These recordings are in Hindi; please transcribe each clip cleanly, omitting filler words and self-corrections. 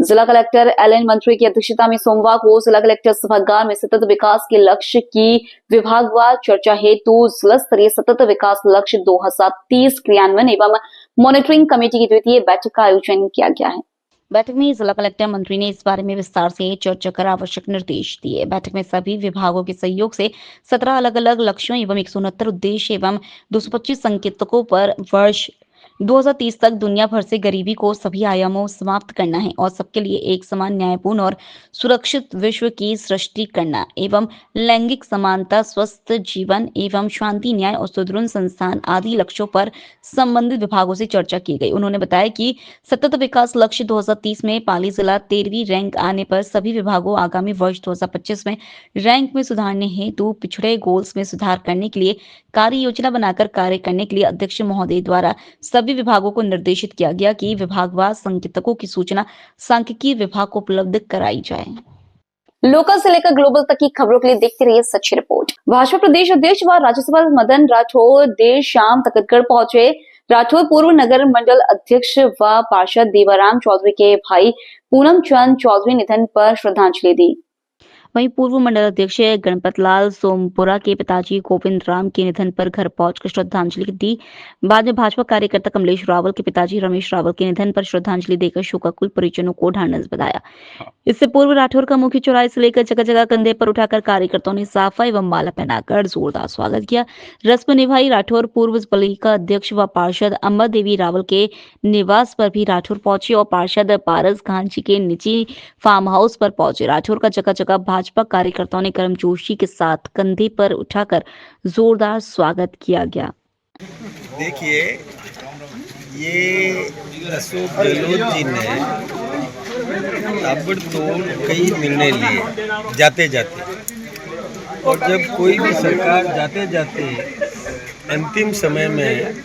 जिला कलेक्टर एलएन मंत्री की अध्यक्षता में सोमवार को जिला कलेक्टर सभागार में सतत विकास के लक्ष्य की विभागवार चर्चा हेतु जिला स्तरीय सतत विकास लक्ष्य 2030 क्रियान्वयन एवं मॉनिटरिंग कमेटी की द्वितीय बैठक का आयोजन किया गया है। बैठक में जिला कलेक्टर मंत्री ने इस बारे में विस्तार से चर्चा कर आवश्यक निर्देश दिए। बैठक में सभी विभागों के सहयोग से 17 अलग अलग लक्ष्यों एवं 169 उद्देश्य एवं 225 संकेतकों पर वर्ष 2030 तक दुनिया भर से गरीबी को सभी आयामों समाप्त करना है और सबके लिए एक समान, न्यायपूर्ण और सुरक्षित विश्व की सृष्टि करना एवं लैंगिक समानता, स्वस्थ जीवन एवं शांति, न्याय और सुदृढ़ संस्थान आदि लक्ष्यों पर संबंधित विभागों से चर्चा की गई। उन्होंने बताया कि सतत विकास लक्ष्य 2030 में पाली जिला 13वीं रैंक आने पर सभी विभागों आगामी वर्ष 2025 में रैंक में सुधारने हेतु पिछड़े गोल्स में सुधार करने के लिए कार्य योजना बनाकर कार्य करने के लिए अध्यक्ष महोदय द्वारा सभी विभागों को निर्देशित किया गया कि विभागवार संकेतकों की सूचना सांख्यिकी विभाग को उपलब्ध कराई जाए। लोकल से लेकर ग्लोबल तक की खबरों के लिए देखते रहिए सच्ची रिपोर्ट। भाजपा प्रदेश अध्यक्ष व राज्यसभा मदन राठौर देर शाम तकतगढ़ पहुंचे। राठौर पूर्व नगर मंडल अध्यक्ष व पार्षद देवाराम चौधरी के भाई पूनम चंद चौधरी निधन पर श्रद्धांजलि दी। वहीं पूर्व मंडल अध्यक्ष गणपत लाल सोमपुरा के पिताजी गोविंद राम के निधन पर घर पहुंचकर श्रद्धांजलि दी। बाद में भाजपा कार्यकर्ता कमलेश रावल के पिताजी रमेश रावल के निधन पर श्रद्धांजलि देकर शोकाकुल परिजनों को ढांढस बंधाया। इससे पूर्व राठौर का मुख्य चौराहे से लेकर जगह जगह कंधे पर उठाकर कार्यकर्ताओं ने साफा एवं माला पहनाकर जोरदार स्वागत किया। रस्म निभाई। राठौर पूर्व पालिका अध्यक्ष व पार्षद अम्बर देवी रावल के निवास पर भी राठौर पहुंचे और पार्षद पारस खान जी के निजी फार्म हाउस पर पहुंचे। राठौर का जगह जगह भाजपा कार्यकर्ताओं ने गर्मजोशी के साथ कंधे पर उठाकर जोरदार स्वागत किया गया। देखिए, ये अशोक गहलोत जी ने ताबड़तोड़ कई निर्णय लिए जाते जाते, और जब कोई भी सरकार जाते जाते अंतिम समय में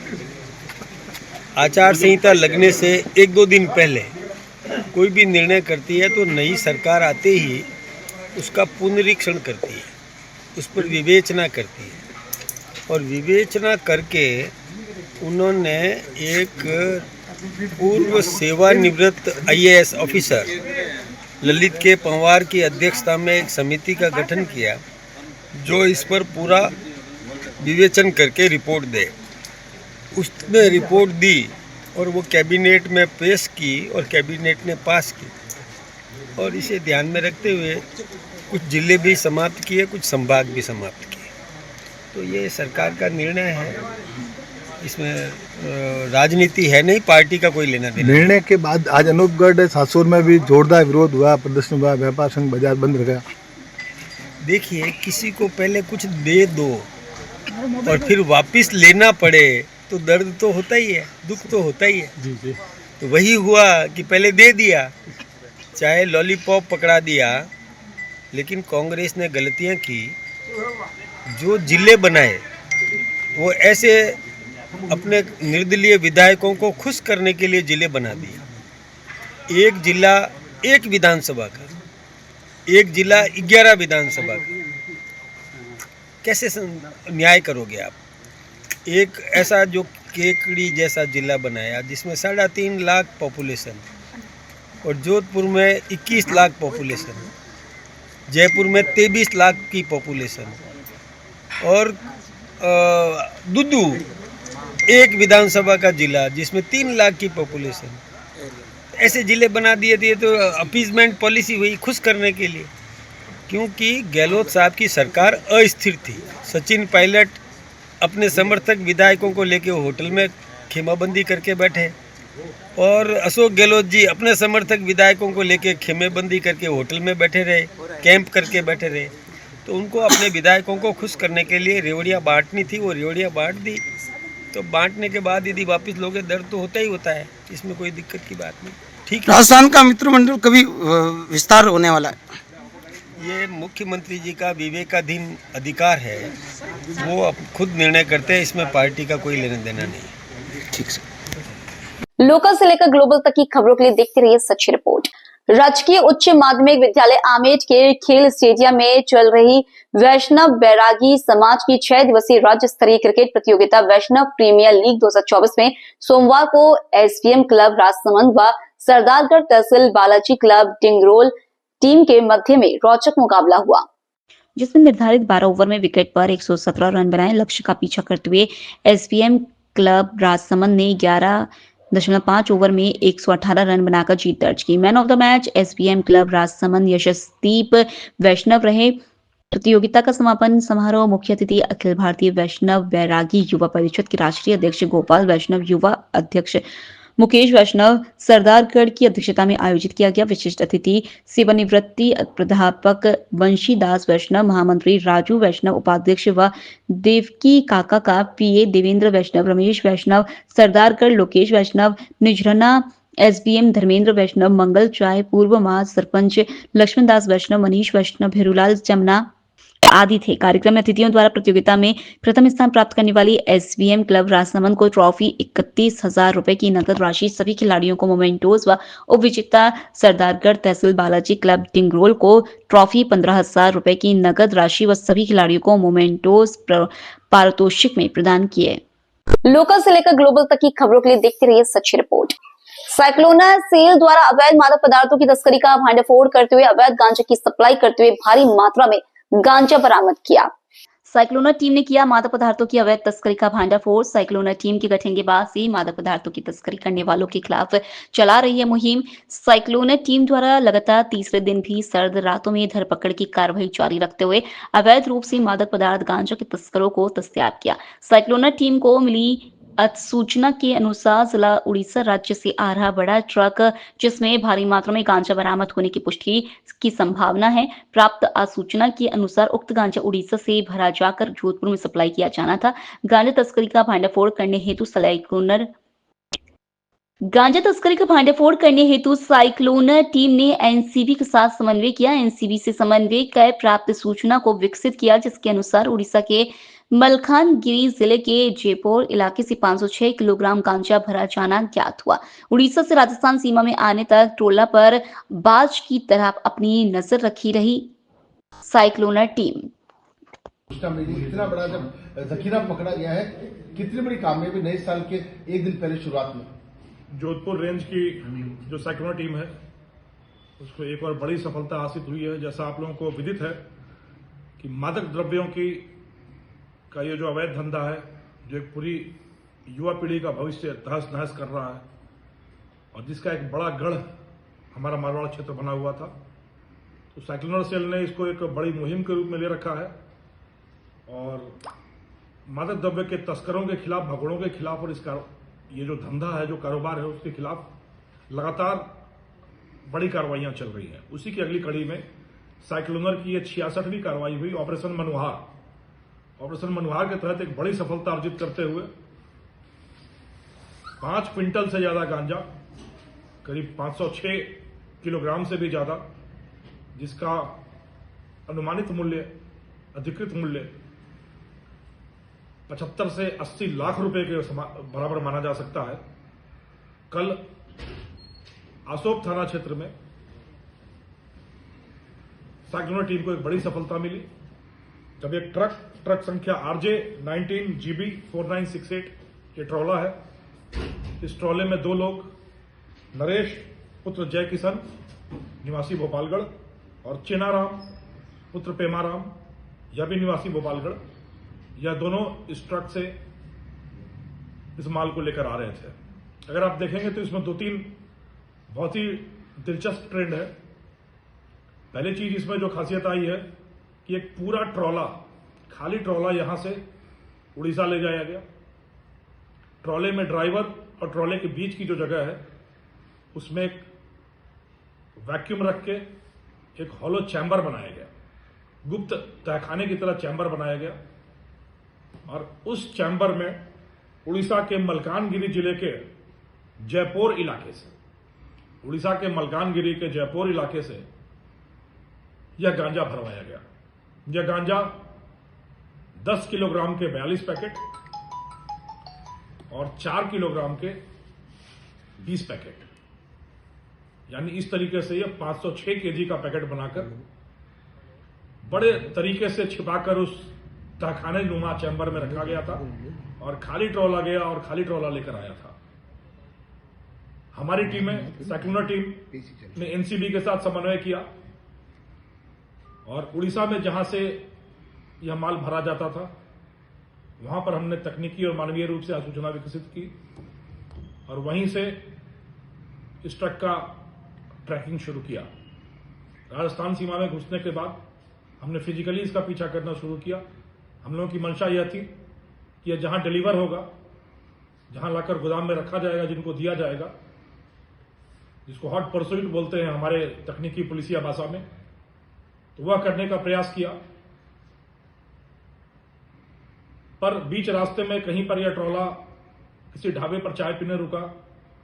आचार संहिता लगने से 1-2 दिन पहले कोई भी निर्णय करती है तो नई सरकार आते ही उसका पुनरीक्षण करती है, उस पर विवेचना करती है। और विवेचना करके उन्होंने एक पूर्व सेवानिवृत्त IAS ऑफिसर ललित के पंवार की अध्यक्षता में एक समिति का गठन किया जो इस पर पूरा विवेचन करके रिपोर्ट दे। उसने रिपोर्ट दी और वो कैबिनेट में पेश की और कैबिनेट ने पास की। और इसे ध्यान में रखते हुए कुछ जिले भी समाप्त किए, कुछ संभाग भी समाप्त किए। तो ये सरकार का निर्णय है, इसमें राजनीति है नहीं, पार्टी का कोई लेना देना। निर्णय के बाद आज अनूपगढ़ सासुर में भी जोरदार विरोध हुआ, प्रदर्शन हुआ, व्यापार संघ बाजार बंद रखा। देखिए, किसी को पहले कुछ दे दो और फिर वापस लेना पड़े तो दर्द तो होता ही है, दुख तो होता ही है। जी जी। तो वही हुआ कि पहले दे दिया, चाहे लॉलीपॉप पकड़ा दिया, लेकिन कांग्रेस ने गलतियां की। जो जिले बनाए वो ऐसे अपने निर्दलीय विधायकों को खुश करने के लिए जिले बना दिए। एक जिला एक विधानसभा का, एक जिला 11 विधानसभा का, कैसे न्याय करोगे आप? एक ऐसा जो केकड़ी जैसा जिला बनाया जिसमें 3.5 लाख पॉपुलेशन, और जोधपुर में 21 लाख पॉपुलेशन, जयपुर में 23 लाख की पॉपुलेशन, और दुदू एक विधानसभा का जिला जिसमें 3 लाख की पॉपुलेशन। ऐसे जिले बना दिए थे तो अपीजमेंट पॉलिसी हुई, खुश करने के लिए। क्योंकि गहलोत साहब की सरकार अस्थिर थी। सचिन पायलट अपने समर्थक विधायकों को लेके होटल में खेमाबंदी करके बैठे, और अशोक गहलोत जी अपने समर्थक विधायकों को लेके खेमेबंदी करके होटल में बैठे रहे, कैंप करके बैठे रहे। तो उनको अपने विधायकों को खुश करने के लिए रेवड़ियाँ बांटनी थी, वो रेवड़ियाँ बांट दी। तो बांटने के बाद यदि वापस लोगे दर्द तो होता ही होता है, इसमें कोई दिक्कत की बात नहीं। ठीक है। राजस्थान का मित्रमंडल कभी विस्तार होने वाला है? ये मुख्यमंत्री जी का विवेकाधीन अधिकार है, वो अब खुद निर्णय करते हैं, इसमें पार्टी का कोई लेना देना नहीं। ठीक से। लोकल से लेकर ग्लोबल तक की खबरों के लिए देखते रहिए सच्ची रिपोर्ट। राजकीय उच्च माध्यमिक विद्यालय आमेट के खेल स्टेडियम में चल रही वैष्णव बैरागी समाज की 6 दिवसीय राज्य स्तरीय क्रिकेट प्रतियोगिता वैष्णव प्रीमियर लीग 2024 में सोमवार को SVM क्लब राजसमंद व सरदारगढ़ तहसील बालाजी क्लब टिंगरोल टीम के मध्य में रोचक मुकाबला हुआ, जिसमें निर्धारित 12 ओवर में विकेट पर 117 रन बनाए। लक्ष्य का पीछा करते हुए एसवीएम क्लब राजसमंद ने 11.5 ओवर में 118 रन बनाकर जीत दर्ज की। Man of the match SVM club Rajsamand Yashasdeep Vaishnav रहे। प्रतियोगिता का समापन समारोह मुख्य अतिथि अखिल भारतीय वैष्णव वैरागी युवा परिषद के राष्ट्रीय अध्यक्ष गोपाल वैष्णव, युवा अध्यक्ष मुकेश वैष्णव, सरदारगढ़ की अध्यक्षता में आयोजित किया गया। विशिष्ट अतिथि सेवानिवृत्ति प्राध्यापक वंशीदास वैष्णव, महामंत्री राजू वैष्णव, उपाध्यक्ष व देवकी काका का पीए देवेंद्र वैष्णव, रमेश वैष्णव, सरदारगढ़ लोकेश वैष्णव, निझरना एसबीएम धर्मेंद्र वैष्णव, मंगल चाय पूर्व माज सरपंच लक्ष्मण दास वैष्णव, मनीष वैष्णव, भेरूलाल जमुना आदि थे। कार्यक्रम में अतिथियों द्वारा प्रतियोगिता में प्रथम स्थान प्राप्त करने वाली एसवीएम क्लब राजसमंद को ट्रॉफी, 31,000 रुपए की नकद राशि, सभी खिलाड़ियों को मोमेंटोस व उपविजेता सरदारगढ़ तहसील बालाजी क्लब टिंगरोल को ट्रॉफी, 15,000 रुपए की नकद राशि व सभी खिलाड़ियों को मोमेंटोस पारितोषिक में प्रदान किए। लोकल से लेकर ग्लोबल तक की खबरों के लिए देखते रहिए सच्ची रिपोर्ट। साइक्लोना सेल द्वारा अवैध मादक पदार्थों की तस्करी का भांडाफोड़ करते हुए अवैध गांजा की सप्लाई करते हुए भारी मात्रा में गांजा बरामद किया। साइक्लोना टीम ने किया मादक पदार्थों की अवैध तस्करी का भांडाफोड़। साइक्लोना टीम के गठन के बाद से मादक पदार्थों की तस्करी करने वालों के खिलाफ चला रही है मुहिम। साइक्लोना टीम द्वारा लगातार तीसरे दिन भी सर्द रातों में धरपकड़ की कार्रवाई जारी रखते हुए अवैध रूप से मादक पदार्थ गांजा के तस्करों को दस्तयाब किया। साइक्लोना टीम को मिली सूचना के अनुसार जिला उड़ीसा राज्य से आ रहा बड़ा ट्रक जिसमें भारी मात्रा में गांजा बरामद होने की पुष्टि की संभावना है। प्राप्त सूचना के अनुसार उक्त गांजा उड़ीसा से भरा जाकर जोधपुर में सप्लाई किया जाना था। गांजा तस्करी का भांडाफोड़ करने हेतु साइक्लोनर टीम ने एनसीबी के साथ समन्वय किया। एनसीबी से समन्वय कर प्राप्त सूचना को विकसित किया, जिसके अनुसार उड़ीसा के मलकानगिरी जिले के जयपुर इलाके से 506 किलोग्राम गांजा भरा जाना ज्ञात हुआ। उड़ीसा से राजस्थान सीमा में आने तक ट्रोला पर बाज की तरह अपनी नजर रखी रही साइक्लोनर टीम। इतना बड़ा जब जखीरा पकड़ा गया है, कितनी बड़ी कामयाबी नए साल के एक दिन पहले शुरुआत में। जोधपुर रेंज की जो साइक्लोनर टीम है उसको एक और बड़ी सफलता हासिल हुई है। जैसा आप लोगों को विदित है कि मादक द्रव्यों की का ये जो अवैध धंधा है, जो एक पूरी युवा पीढ़ी का भविष्य तहस नहस कर रहा है और जिसका एक बड़ा गढ़ हमारा मारवाड़ क्षेत्र बना हुआ था, तो साइक्लोनर सेल ने इसको एक बड़ी मुहिम के रूप में ले रखा है और मादक द्रव्य के तस्करों के खिलाफ, भगोड़ों के खिलाफ और इसका ये जो धंधा है, जो कारोबार है, उसके खिलाफ लगातार बड़ी कार्रवाइयां चल रही हैं। उसी की अगली कड़ी में साइक्लोनर की ये 66वीं कार्रवाई हुई ऑपरेशन मनुहार। ऑपरेशन मनुहार के तहत एक बड़ी सफलता अर्जित करते हुए 5 क्विंटल से ज्यादा गांजा, करीब 506 किलोग्राम से भी ज्यादा, जिसका अनुमानित मूल्य, अधिकृत मूल्य 75 से 80 लाख रुपए के बराबर माना जा सकता है। कल आसोप थाना क्षेत्र में साइक्लोनर टीम को एक बड़ी सफलता मिली जब एक ट्रक संख्या RJ19GB4968 ये ट्रॉला है। इस ट्रॉले में 2 लोग, नरेश पुत्र जय किशन निवासी भोपालगढ़ और चेनाराम पुत्र पेमाराम, यह भी निवासी भोपालगढ़, यह दोनों इस ट्रक से इस माल को लेकर आ रहे थे। अगर आप देखेंगे तो इसमें 2-3 बहुत ही दिलचस्प ट्रेंड है। पहली चीज इसमें जो खासियत आई है कि एक पूरा ट्रॉला, खाली ट्रॉला यहां से उड़ीसा ले जाया गया। ट्रॉले में ड्राइवर और ट्रॉले के बीच की जो जगह है उसमें एक वैक्यूम रख के एक हॉलो चैम्बर बनाया गया, गुप्त तहखाने की तरह चैम्बर बनाया गया और उस चैम्बर में उड़ीसा के मलकानगिरी जिले के जयपुर इलाके से, उड़ीसा के मलकानगिरी के जयपुर इलाके से यह गांजा भरवाया गया। यह गांजा 10 किलोग्राम के 42 पैकेट और 4 किलोग्राम के 20 पैकेट, यानी इस तरीके से यह 506 केजी का पैकेट बनाकर बड़े तरीके से छिपाकर उस तहखाने नुमा चैम्बर में रखा गया था और खाली ट्रॉला गया और खाली ट्रॉला लेकर आया था। हमारी टीमें, साइक्लोनर टीम ने एनसीबी के साथ समन्वय किया और उड़ीसा में जहां से यह माल भरा जाता था वहां पर हमने तकनीकी और मानवीय रूप से आसूचना विकसित की और वहीं से इस ट्रक का ट्रैकिंग शुरू किया। राजस्थान सीमा में घुसने के बाद हमने फिजिकली इसका पीछा करना शुरू किया। हम लोगों की मंशा यह थी कि यह जहां डिलीवर होगा, जहां लाकर गोदाम में रखा जाएगा, जिनको दिया जाएगा, जिसको हॉट परसुइट बोलते हैं हमारे तकनीकी पुलिसिया भाषा में, तो वह करने का प्रयास किया। पर बीच रास्ते में कहीं पर यह ट्रॉला किसी ढाबे पर चाय पीने रुका।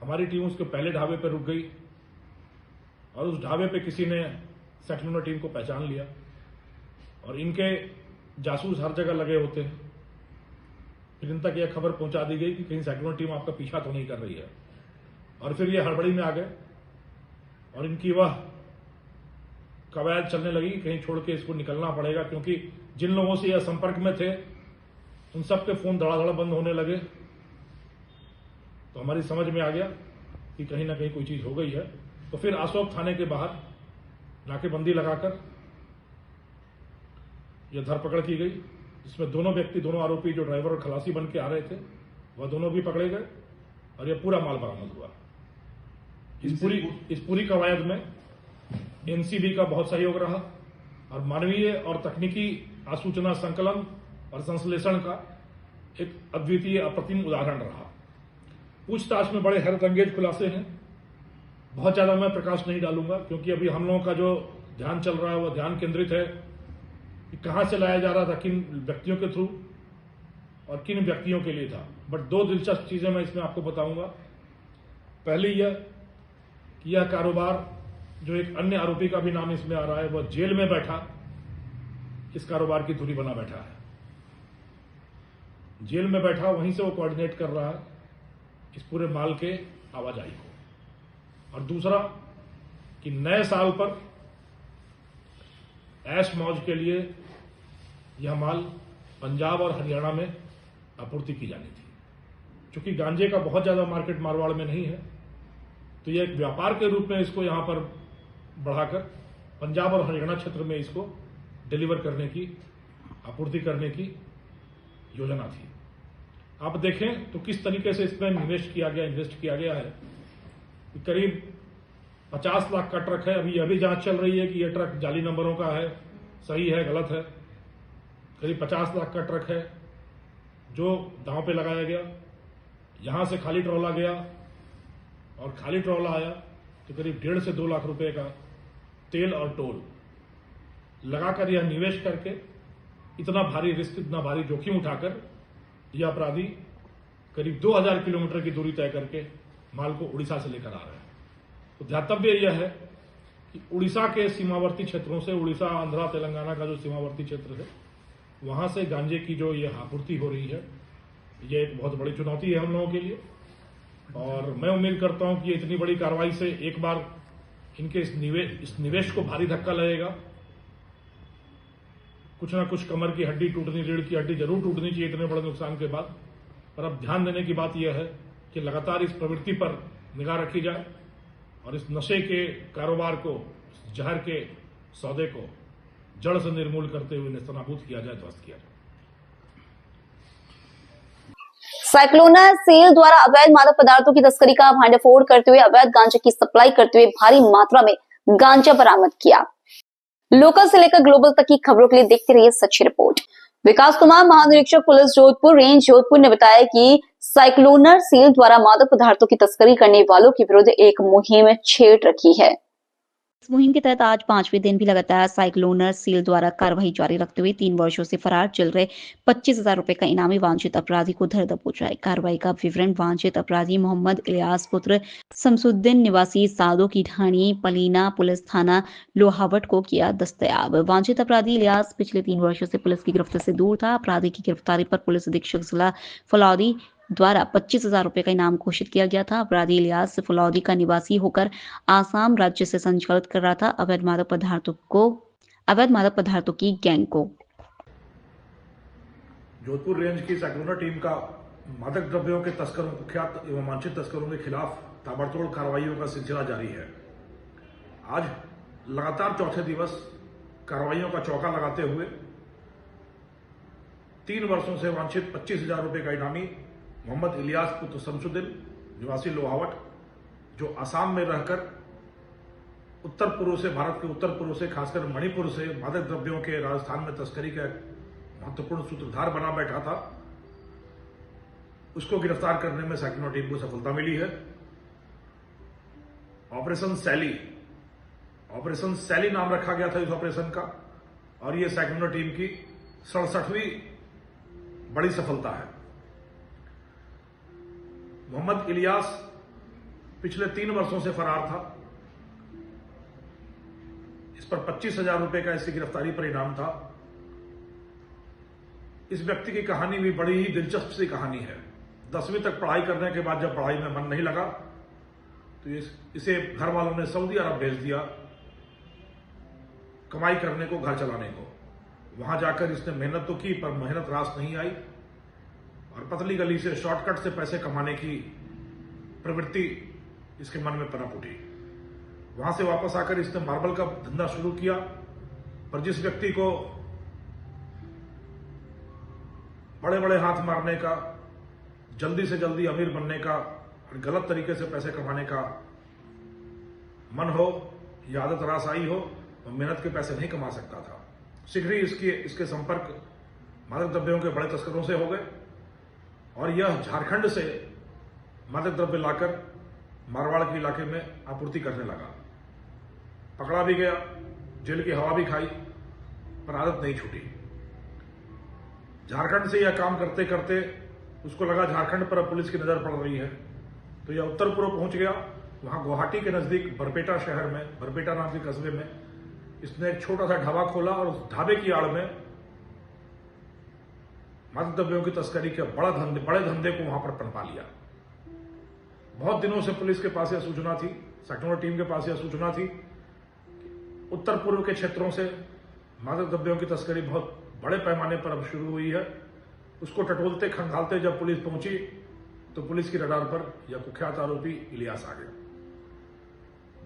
हमारी टीम उसके पहले ढाबे पर रुक गई और उस ढाबे पे किसी ने साइक्लोनर टीम को पहचान लिया और इनके जासूस हर जगह लगे होते हैं। फिर इन तक यह खबर पहुंचा दी गई कि कहीं साइक्लोनर टीम आपका पीछा तो नहीं कर रही है और फिर ये हड़बड़ी में आ गए और इनकी वह कवायद चलने लगी, कहीं छोड़ के इसको निकलना पड़ेगा, क्योंकि जिन लोगों से यह संपर्क में थे उन सबके फोन धड़ाधड़ बंद होने लगे। तो हमारी समझ में आ गया कि कहीं ना कहीं कोई चीज हो गई है। तो फिर आसोप थाने के बाहर नाकेबंदी लगाकर यह धरपकड़ की गई, जिसमें दोनों आरोपी जो ड्राइवर और खलासी बन के आ रहे थे वह दोनों भी पकड़े गए और यह पूरा माल बरामद हुआ। इस पूरी कवायद में एनसीबी का बहुत सहयोग रहा और मानवीय और तकनीकी आसूचना संकलन और संश्लेषण का एक अद्वितीय अप्रतिम उदाहरण रहा। पूछताछ में बड़े हैरतअंगेज खुलासे हैं। बहुत ज्यादा मैं प्रकाश नहीं डालूंगा क्योंकि अभी हम लोगों का जो ध्यान चल रहा है वह ध्यान केंद्रित है कि कहां से लाया जा रहा था, किन व्यक्तियों के थ्रू और किन व्यक्तियों के लिए था। बट दो दिलचस्प चीजें मैं इसमें आपको बताऊंगा। पहली यह कि यह कारोबार, जो एक अन्य आरोपी का भी नाम इसमें आ रहा है, वह जेल में बैठा इस कारोबार की धुरी बना बैठा है। जेल में बैठा वहीं से वो कोऑर्डिनेट कर रहा है इस पूरे माल के आवाजाही को। और दूसरा कि नए साल पर ऐश मौज के लिए यह माल पंजाब और हरियाणा में आपूर्ति की जानी थी। क्योंकि गांजे का बहुत ज्यादा मार्केट मारवाड़ में नहीं है, तो यह एक व्यापार के रूप में इसको यहां पर बढ़ाकर पंजाब और हरियाणा क्षेत्र में इसको डिलीवर करने की, आपूर्ति करने की योजना थी। आप देखें तो किस तरीके से इसमें इन्वेस्ट किया गया है। करीब 50 लाख का ट्रक है। अभी यह भी जांच चल रही है कि यह ट्रक जाली नंबरों का है, सही है, गलत है। करीब 50 लाख का ट्रक है जो दांव पे लगाया गया। यहां से खाली ट्रॉला गया और खाली ट्रॉला आया तो करीब 1.5 से 2 लाख रुपए का तेल और टोल लगाकर यह निवेश करके इतना भारी रिस्क, इतना भारी जोखिम उठाकर यह अपराधी करीब 2000 किलोमीटर की दूरी तय करके माल को उड़ीसा से लेकर आ रहे हैं। तो ध्यातव्य यह है कि उड़ीसा के सीमावर्ती क्षेत्रों से, उड़ीसा, आंध्रा, तेलंगाना का जो सीमावर्ती क्षेत्र है, वहां से गांजे की जो यह आपूर्ति हो रही है, यह एक बहुत बड़ी चुनौती है हम लोगों के लिए। और मैं उम्मीद करता हूं कि ये इतनी बड़ी कार्रवाई से एक बार इनके इस निवेश को भारी धक्का लगेगा। कुछ ना कुछ कमर की हड्डी टूटनी, रीढ़ की हड्डी जरूर टूटनी चाहिए इतने बड़े नुकसान के बाद। पर अब ध्यान देने की बात यह है कि लगातार इस प्रवृत्ति पर निगाह रखी जाए और इस नशे के कारोबार को, इस जहर के सौदे को जड़ से निर्मूल करते हुए नेस्तनाबूद किया जाए, ध्वस्त किया जाए। साइक्लोनर सेल द्वारा अवैध मादक पदार्थों की तस्करी का भांडाफोड़ करते हुए अवैध गांजे की सप्लाई करते हुए भारी मात्रा में गांजा बरामद किया। लोकल से लेकर ग्लोबल तक की खबरों के लिए देखते रहिए सच्ची रिपोर्ट। विकास कुमार, महानिरीक्षक पुलिस जोधपुर रेंज जोधपुर, ने बताया कि साइक्लोनर सेल द्वारा मादक पदार्थों की तस्करी करने वालों के विरुद्ध एक मुहिम छेड़ रखी है। इस मुहिम के तहत आज 5वें दिन भी लगातार साइक्लोनर सेल द्वारा कार्रवाई जारी रखते हुए 3 वर्षों से फरार चल रहे 25,000 रुपए का इनामी वांछित अपराधी को धर दबोचा है। कार्रवाई का विवरण वांछित अपराधी मोहम्मद इलियास पुत्र शमसुद्दीन निवासी सादो की ढाणी पलीना पुलिस थाना लोहावट को किया दस्तयाब। वांछित अपराधी इलियास पिछले 3 वर्षों से पुलिस की गिरफ्त से दूर था। अपराधी की गिरफ्तारी पर पुलिस अधीक्षक जिला फलौदी द्वारा 25,000 रुपए का इनाम घोषित किया गया था। अपराधी इलियास फलौदी का निवासी होकर आसाम राज्य से संचालित कर रहा था अवैध मादक पदार्थों की गैंग को। जोधपुर रेंज की साइक्लोनर टीम का मादक द्रव्यों के तस्करों, कुख्यात एवं वांछित तस्करों के खिलाफ ताबड़तोड़ कार्रवाइयों का सिलसिला जारी है। आज लगातार चौथे दिवस कार्रवाइयों का चौका लगाते हुए 3 वर्षों से वांछित 25,000 रुपए का इनामी मोहम्मद इलियास पुत्र शमसुद्दीन निवासी लोहावट, जो असम में रहकर उत्तर पूर्व से, भारत के उत्तर पूर्व से, खासकर मणिपुर से मादक द्रव्यों के राजस्थान में तस्करी का महत्वपूर्ण सूत्रधार बना बैठा था, उसको गिरफ्तार करने में सैक्नो टीम को सफलता मिली है। ऑपरेशन सैली नाम रखा गया था इस ऑपरेशन का, और यह सैक्नो टीम की 67वीं बड़ी सफलता है। मोहम्मद इलियास पिछले 3 वर्षों से फरार था। इस पर 25,000 रुपए का इसकी गिरफ्तारी पर इनाम था। इस व्यक्ति की कहानी भी बड़ी ही दिलचस्प सी कहानी है। 10वीं तक पढ़ाई करने के बाद जब पढ़ाई में मन नहीं लगा तो इसे घर वालों ने सऊदी अरब भेज दिया कमाई करने को, घर चलाने को। वहां जाकर इसने मेहनत तो की, पर मेहनत रास नहीं आई और पतली गली से, शॉर्टकट से पैसे कमाने की प्रवृत्ति इसके मन में पनप उठी। वहां से वापस आकर इसने मार्बल का धंधा शुरू किया, पर जिस व्यक्ति को बड़े बड़े हाथ मारने का, जल्दी से जल्दी अमीर बनने का और गलत तरीके से पैसे कमाने का मन हो या आदत रास आई हो, तो मेहनत के पैसे नहीं कमा सकता था। शीघ्र ही इसके संपर्क मादक द्रव्यों के बड़े तस्करों से हो गए और यह झारखंड से मादक द्रव्य लाकर मारवाड़ के इलाके में आपूर्ति करने लगा। पकड़ा भी गया, जेल की हवा भी खाई, पर आदत नहीं छूटी। झारखंड से यह काम करते करते उसको लगा झारखंड पर पुलिस की नजर पड़ रही है, तो यह उत्तर पूर्व पहुंच गया। वहां गुवाहाटी के नजदीक बरपेटा शहर में, बरपेटा नाम के कस्बे में इसने एक छोटा सा ढाबा खोला और उस ढाबे की आड़ में मादक द्रव्यों की तस्करी के बड़े धंधे को वहां पर पनपा लिया। बहुत दिनों से पुलिस के पास यह सूचना थी, सैक्नो टीम के पास यह सूचना थी, उत्तर पूर्व के क्षेत्रों से मादक द्रव्यों की तस्करी बहुत बड़े पैमाने पर अब शुरू हुई है। उसको टटोलते खंगालते जब पुलिस पहुंची तो पुलिस की रडार पर यह कुख्यात आरोपी इलियास आ गया।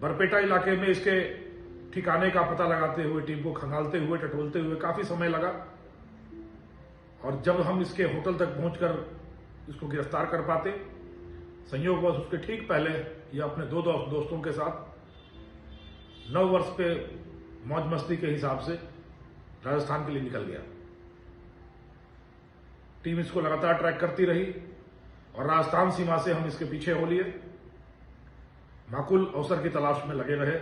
बरपेटा इलाके में इसके ठिकाने का पता लगाते हुए, टीम को खंगालते हुए, टटोलते हुए काफी समय लगा और जब हम इसके होटल तक पहुंचकर इसको गिरफ्तार कर पाते, संयोगवश उसके ठीक पहले यह अपने 2 दोस्तों के साथ 9 वर्ष पे मौज मस्ती के हिसाब से राजस्थान के लिए निकल गया। टीम इसको लगातार ट्रैक करती रही और राजस्थान सीमा से हम इसके पीछे हो लिए, माकूल अवसर की तलाश में लगे रहे।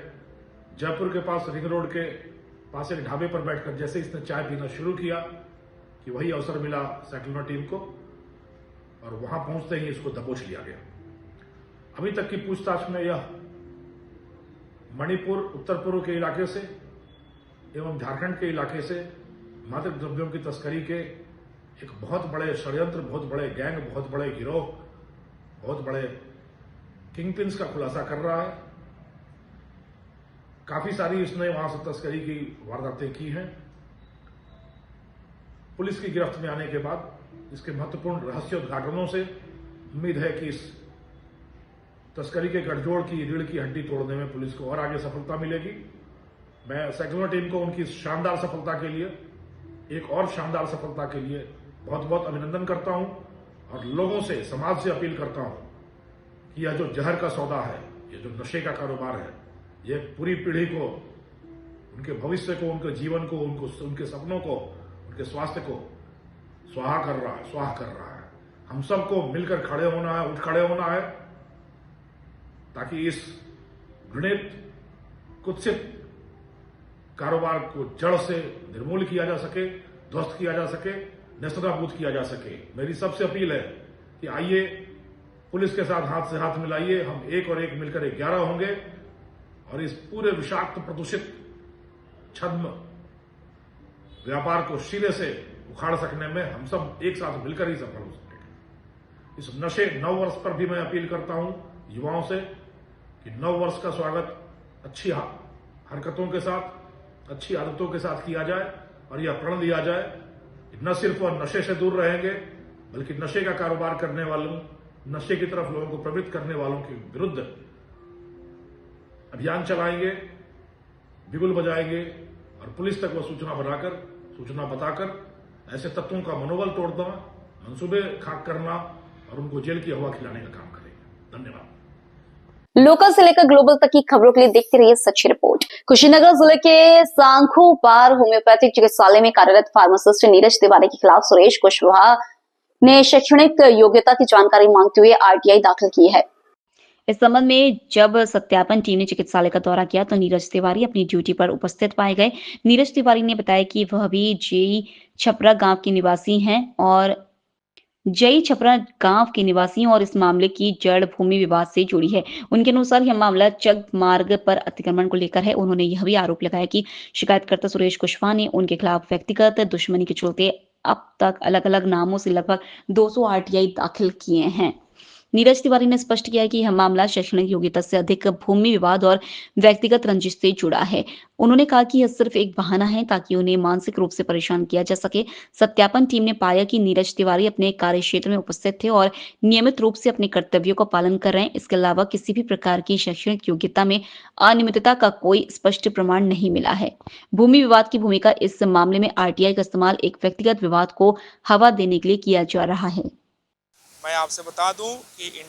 जयपुर के पास रिंग रोड के पास एक ढाबे पर बैठकर जैसे इसने चाय पीना शुरू किया कि वही अवसर मिला सैक्नो टीम को और वहां पहुंचते ही इसको दबोच लिया गया। अभी तक की पूछताछ में यह मणिपुर, उत्तर पूर्व के इलाके से एवं झारखंड के इलाके से मादक द्रव्यों की तस्करी के एक बहुत बड़े षड्यंत्र, बहुत बड़े गैंग, बहुत बड़े गिरोह, बहुत बड़े किंगपिन्स का खुलासा कर रहा है। काफी सारी इसने वहां से तस्करी की वारदातें की हैं। पुलिस की गिरफ्त में आने के बाद इसके महत्वपूर्ण रहस्योद्घाटनों से उम्मीद है कि इस तस्करी के गठजोड़ की, रीढ़ की हड्डी तोड़ने में पुलिस को और आगे सफलता मिलेगी। मैं सैक्नो टीम को उनकी शानदार सफलता के लिए, एक और शानदार सफलता के लिए बहुत बहुत अभिनंदन करता हूं और लोगों से, समाज से अपील करता हूं कि यह जो जहर का सौदा है, ये जो नशे का कारोबार है, यह पूरी पीढ़ी को, उनके भविष्य को, उनके जीवन को, उनके सपनों को, उनके स्वास्थ्य को स्वाहा कर रहा है। हम सबको मिलकर खड़े होना है, उठ खड़े होना है, ताकि इस घृणित, कुत्सित कारोबार को जड़ से निर्मूल किया जा सके, ध्वस्त किया जा सके, नेस्तनाबूद किया जा सके। मेरी सबसे अपील है कि आइए, पुलिस के साथ हाथ से हाथ मिलाइए, हम एक और एक मिलकर 11 होंगे और इस पूरे विषाक्त, प्रदूषित, छद्म व्यापार को शीले से उखाड़ सकने में हम सब एक साथ मिलकर ही सफल हो सकेंगे। इस नशे 9 वर्ष पर भी मैं अपील करता हूं युवाओं से कि 9 वर्ष का स्वागत अच्छी हरकतों के साथ, अच्छी आदतों के साथ किया जाए और यह प्रण लिया जाए कि न सिर्फ वह नशे से दूर रहेंगे, बल्कि नशे का कारोबार करने वालों नशे की तरफ लोगों को प्रवृत्त करने वालों के विरुद्ध अभियान चलाएंगे, बिगुल बजाएंगे और पुलिस तक वह सूचना बताकर ऐसे तत्वों का मनोबल तोड़ना, मंसूबे खाक करना और उनको जेल की हवा खिलाने का काम करेंगे। धन्यवाद। लोकल से लेकर ग्लोबल तक की खबरों के लिए देखते रहिए सच्ची रिपोर्ट। कुशीनगर जिले के सांखो पार होम्योपैथिक चिकित्सालय में कार्यरत फार्मासिस्ट नीरज तिवारी के खिलाफ सुरेश कुशवाहा ने शैक्षणिक योग्यता की जानकारी मांगते हुए आरटीआई दाखिल की है। इस संबंध में जब सत्यापन टीम ने चिकित्सालय का दौरा किया तो नीरज तिवारी अपनी ड्यूटी पर उपस्थित पाए गए। नीरज तिवारी ने बताया कि वह भी जेई छपरा गांव के निवासी हैं और इस मामले की जड़ भूमि विवाद से जुड़ी है। उनके अनुसार यह मामला चक मार्ग पर अतिक्रमण को लेकर है। उन्होंने यह भी आरोप लगाया कि शिकायतकर्ता सुरेश कुशवाहा ने उनके खिलाफ व्यक्तिगत दुश्मनी के चलते अब तक अलग अलग नामों से लगभग 200 आरटीआई दाखिल किए हैं। नीरज तिवारी ने स्पष्ट किया कि यह मामला शैक्षणिक योग्यता से अधिक भूमि विवाद और व्यक्तिगत रंजिश से जुड़ा है। उन्होंने कहा कि यह सिर्फ एक बहाना है ताकि उन्हें मानसिक रूप से परेशान किया जा सके। सत्यापन टीम ने पाया कि नीरज तिवारी अपने कार्य क्षेत्र में उपस्थित थे और नियमित रूप से अपने कर्तव्यों का पालन कर रहे हैं। इसके अलावा किसी भी प्रकार की शैक्षणिक योग्यता में अनियमितता का कोई स्पष्ट प्रमाण नहीं मिला है। भूमि विवाद की भूमिका इस मामले में आरटीआई का इस्तेमाल एक व्यक्तिगत विवाद को हवा देने के लिए किया जा रहा है। मैं आपसे बता दूं कि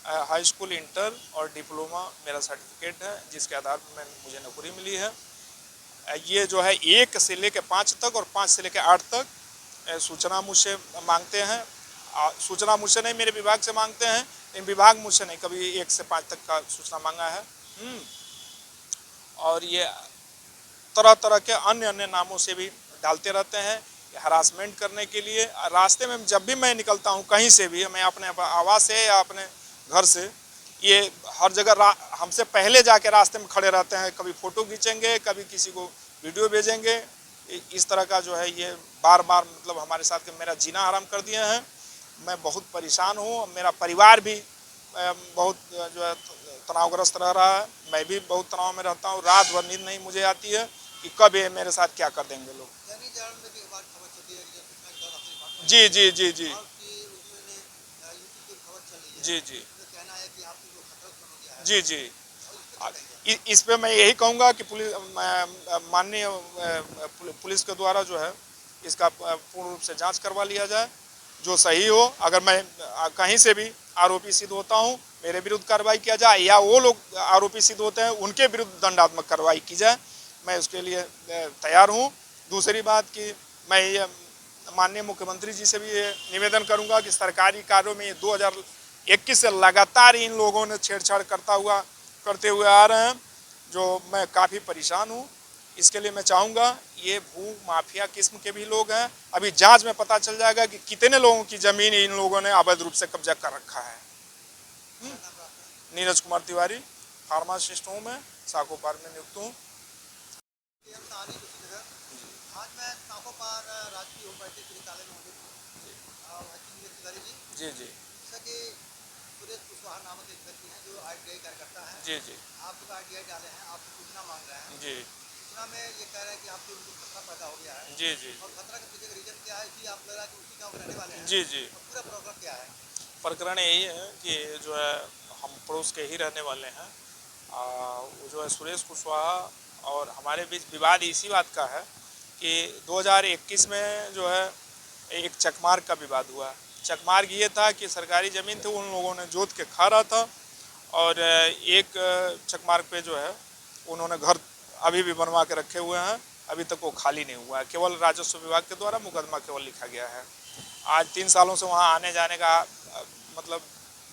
हाई स्कूल इंटर और डिप्लोमा मेरा सर्टिफिकेट है, जिसके आधार पर मुझे नौकरी मिली है। ये जो है 1 से लेकर 5 तक और 5 से लेकर 8 तक सूचना मुझसे मांगते हैं। सूचना मुझसे नहीं, मेरे विभाग से मांगते हैं, लेकिन विभाग मुझसे नहीं कभी 1 से 5 तक का सूचना मांगा है। और ये तरह तरह के अन्य नामों से भी डालते रहते हैं हरासमेंट करने के लिए। रास्ते में जब भी मैं निकलता हूँ कहीं से भी, मैं अपने आवास से या अपने घर से, ये हर जगह हमसे पहले जाके रास्ते में खड़े रहते हैं। कभी फ़ोटो खींचेंगे, कभी किसी को वीडियो भेजेंगे। इस तरह का जो है ये बार बार मतलब हमारे साथ मेरा जीना हराम कर दिए हैं। मैं बहुत परेशान हूँ, मेरा परिवार भी बहुत जो है तनावग्रस्त रह रहा है। मैं भी बहुत तनाव में रहता हूँ। रात भर नींद नहीं मुझे आती है कि कब ये मेरे साथ क्या कर देंगे लोग। जी जी जी जी जी जी जी जी इस पे मैं यही कहूँगा कि माननीय पुलिस के द्वारा जो है इसका पूर्ण रूप से जांच करवा लिया जाए, जो सही हो। अगर मैं कहीं से भी आरोपी सिद्ध होता हूँ, मेरे विरुद्ध कार्रवाई किया जाए, या वो लोग आरोपी सिद्ध होते हैं उनके विरुद्ध दंडात्मक कार्रवाई की जाए। मैं उसके लिए तैयार हूँ। दूसरी बात कि मैं ये माननीय मुख्यमंत्री जी से भी ये निवेदन करूंगा कि सरकारी कार्यों में 2021 से लगातार इन लोगों ने छेड़छाड़ करते हुए आ रहे हैं, जो मैं काफ़ी परेशान हूं। इसके लिए मैं चाहूँगा, ये भू माफिया किस्म के भी लोग हैं। अभी जांच में पता चल जाएगा कि कितने लोगों की ज़मीन इन लोगों ने अवैध रूप से कब्जा कर रखा है। नीरज कुमार तिवारी, फार्मासिस्ट हूँ मैं, साको पार में नियुक्त हूँ। आज मैं सांखो पार राजकीय होम्योपैथिक चिकित्सालय में मौजूद हूँ। जी जी जैसा कि सुरेश कुशवाहा नामक एक व्यक्ति हैं जो आरटीआई कार्यकर्ता हैं। जी जी आप लोग आरटीआई डाले हैं, आपसे सूचना मांग रहे हैं। जी सूचना में ये कह रहे हैं कि आपके उनको खतरा पैदा हो गया है। जी जी और खतरा के पीछे का रीजन क्या है कि आप लग रहा है कि उसी गाँव में रहने वाले हैं। जी जी पूरा प्रॉब्लम क्या है? प्रकरण यही है कि जो है हम पड़ोस के ही रहने वाले हैं। वो जो है सुरेश कुशवाहा और हमारे बीच विवाद इसी बात का है कि 2021 में जो है एक चकमार्ग का विवाद हुआ। चकमार्ग ये था कि सरकारी ज़मीन थी, उन लोगों ने जोत के खा रहा था, और एक चकमार्ग पे जो है उन्होंने घर अभी भी बनवा के रखे हुए हैं। अभी तक वो खाली नहीं हुआ है, केवल राजस्व विभाग के द्वारा मुकदमा केवल लिखा गया है। आज 3 सालों से वहाँ आने जाने का मतलब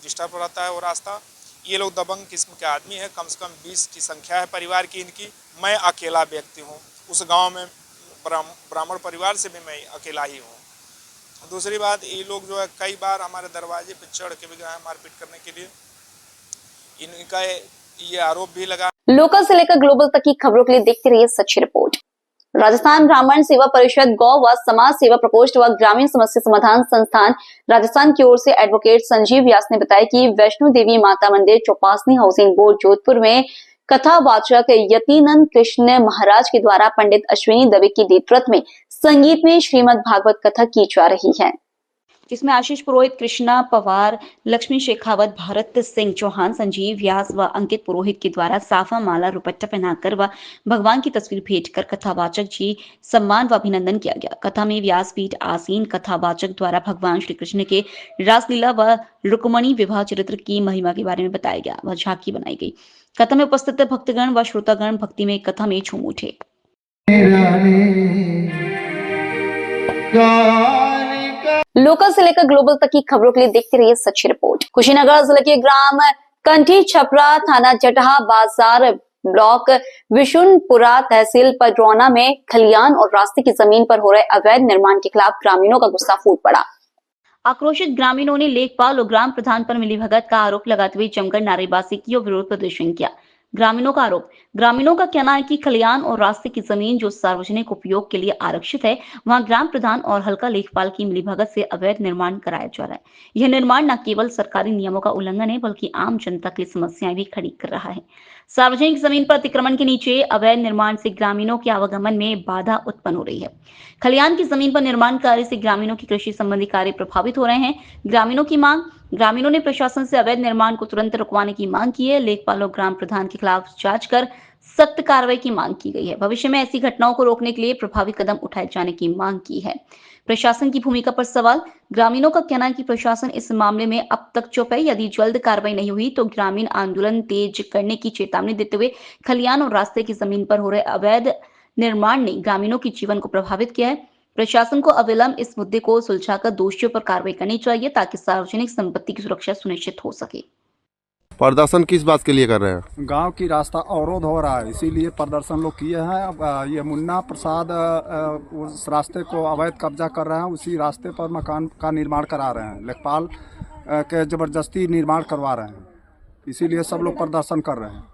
डिस्टर्ब रहता है वो रास्ता। ये लोग दबंग किस्म के आदमी है, कम से कम 20 की संख्या है परिवार की इनकी। मैं अकेला व्यक्ति हूँ, उस गांव में ब्राह्मण परिवार से भी मैं अकेला ही हूँ। दूसरी बात, ये लोग जो है कई बार हमारे दरवाजे पे चढ़ के भी गए मारपीट करने के लिए। इनका ये आरोप भी लगा। लोकल से लेकर ग्लोबल तक की खबरों के लिए देखते रहिए सच्ची रिपोर्ट। राजस्थान ब्राह्मण सेवा परिषद, गौ व समाज सेवा प्रकोष्ठ व ग्रामीण समस्या समाधान संस्थान राजस्थान की ओर से एडवोकेट संजीव व्यास ने बताया कि वैष्णो देवी माता मंदिर चौपासनी हाउसिंग बोर्ड जोधपुर में कथावाचक यतीनंद कृष्ण महाराज के द्वारा पंडित अश्विनी दवे के नेतृत्व में संगीत में श्रीमद् भागवत कथा की जा रही है। जिसमें आशीष पुरोहित, कृष्णा पवार, लक्ष्मी शेखावत, भारत सिंह चौहान, संजीव व्यास व अंकित पुरोहित के द्वारा साफा माला रुपट्टा पहनाकर व भगवान की तस्वीर भेंट कर कथावाचक जी सम्मान व अभिनंदन किया गया। कथा में व्यासपीठ आसीन कथावाचक द्वारा भगवान श्री कृष्ण के रासलीला व रुक्मणी विवाह चरित्र की महिमा के बारे में बताया गया व झांकी बनाई गई। कथा में उपस्थित भक्तगण व श्रोतागण भक्ति में कथा में झूम उठे। लोकल से लेकर ग्लोबल तक की खबरों के लिए देखते रहिए सच्ची रिपोर्ट। कुशीनगर जिले के ग्राम कंठी छपरा, थाना जटहा बाजार, ब्लॉक विशुनपुरा, तहसील पडरौना में खलियान और रास्ते की जमीन पर हो रहे अवैध निर्माण के खिलाफ ग्रामीणों का गुस्सा फूट पड़ा। आक्रोशित ग्रामीणों ने लेखपाल और ग्राम प्रधान पर मिलीभगत का आरोप लगाते हुए जमकर नारेबाजी की और विरोध प्रदर्शन किया। ग्रामीणों का कहना है कि खलियान और रास्ते की जमीन जो सार्वजनिक उपयोग के लिए आरक्षित है, वहां ग्राम प्रधान और हल्का लेखपाल की मिलीभगत से अवैध निर्माण कराया जा रहा है। यह निर्माण न केवल सरकारी नियमों का उल्लंघन है, बल्कि आम जनता के लिए समस्याएं भी खड़ी कर रहा है। सार्वजनिक जमीन पर अतिक्रमण के नीचे अवैध निर्माण से ग्रामीणों के आवागमन में बाधा उत्पन्न हो रही है। खलियान की जमीन पर निर्माण कार्य से ग्रामीणों की कृषि संबंधी कार्य प्रभावित हो रहे हैं। ग्रामीणों ने प्रशासन से अवैध निर्माण को तुरंत रुकवाने की मांग की है। लेखपाल और ग्राम प्रधान के खिलाफ जांच कर सख्त कार्रवाई की मांग की गई है। भविष्य में ऐसी घटनाओं को रोकने के लिए प्रभावी कदम उठाए जाने की मांग की है। प्रशासन की भूमिका पर सवाल। ग्रामीणों का कहना है कि प्रशासन इस मामले में अब तक चुप है। यदि जल्द कार्रवाई नहीं हुई तो ग्रामीण आंदोलन तेज करने की चेतावनी देते हुए खलियान और रास्ते की जमीन पर हो रहे अवैध निर्माण ने ग्रामीणों के जीवन को प्रभावित किया है। प्रशासन को अविलंब इस मुद्दे को सुलझाकर दोषियों पर कार्रवाई करनी चाहिए ताकि सार्वजनिक संपत्ति की सुरक्षा सुनिश्चित हो सके। प्रदर्शन किस बात के लिए कर रहे हैं? गांव की रास्ता अवरोध हो रहा है, इसीलिए प्रदर्शन लोग किए हैं। अब ये मुन्ना प्रसाद उस रास्ते को अवैध कब्जा कर रहे हैं, उसी रास्ते पर मकान का निर्माण करा रहे हैं। लेखपाल के जबरदस्ती निर्माण करवा रहे हैं, इसीलिए सब लोग प्रदर्शन कर रहे हैं।